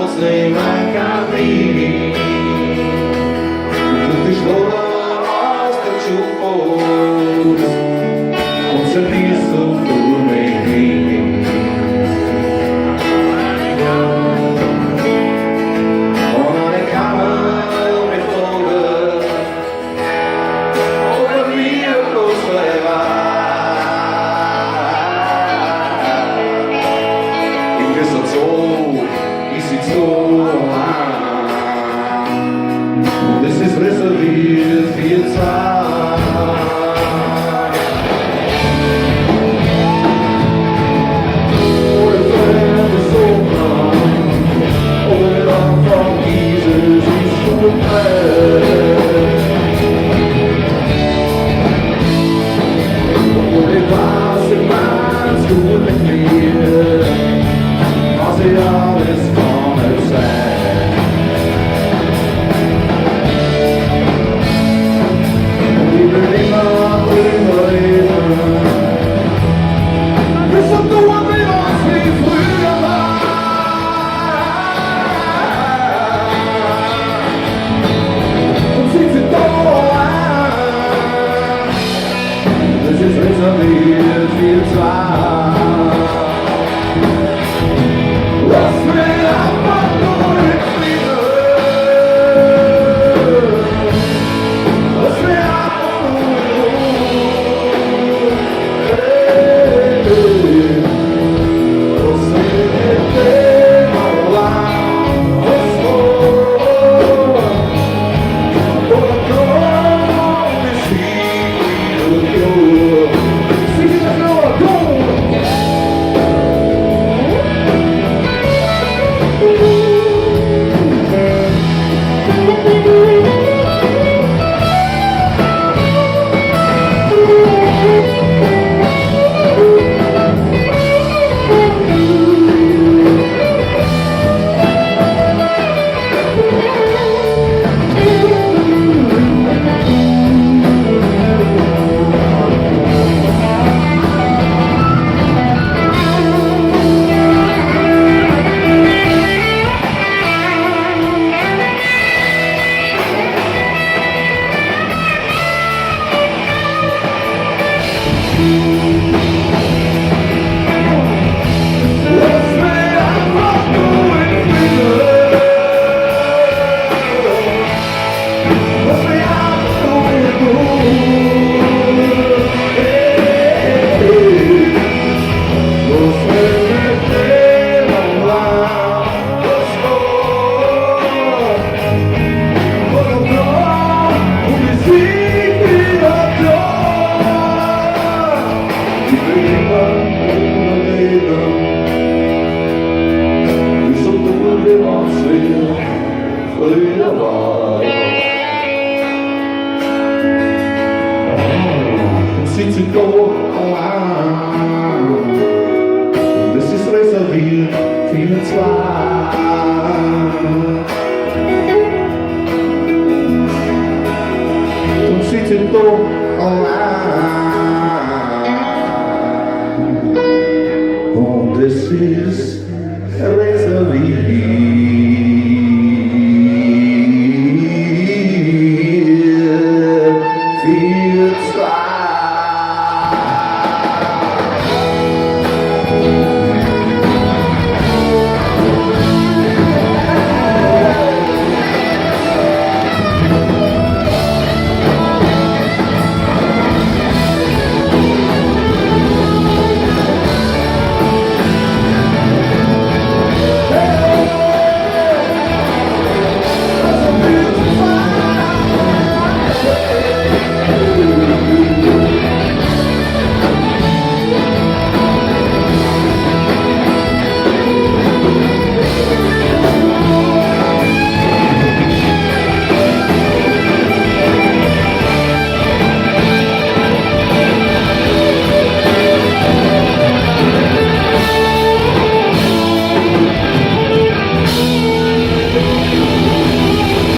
mocnej rękami. Gdy szkoda roztoczył post, on przepisów trudnej chwili. Ona lękała mnie w nogę, odbiła koszlewa. I gdy zaczął, i si this is reserviert für Zeit. Oh, der Fan ist so nah, oh, der Anfang dieses ist schon und ich weiß, ich meinst du mit mir, was ich alles kann sein. Since you go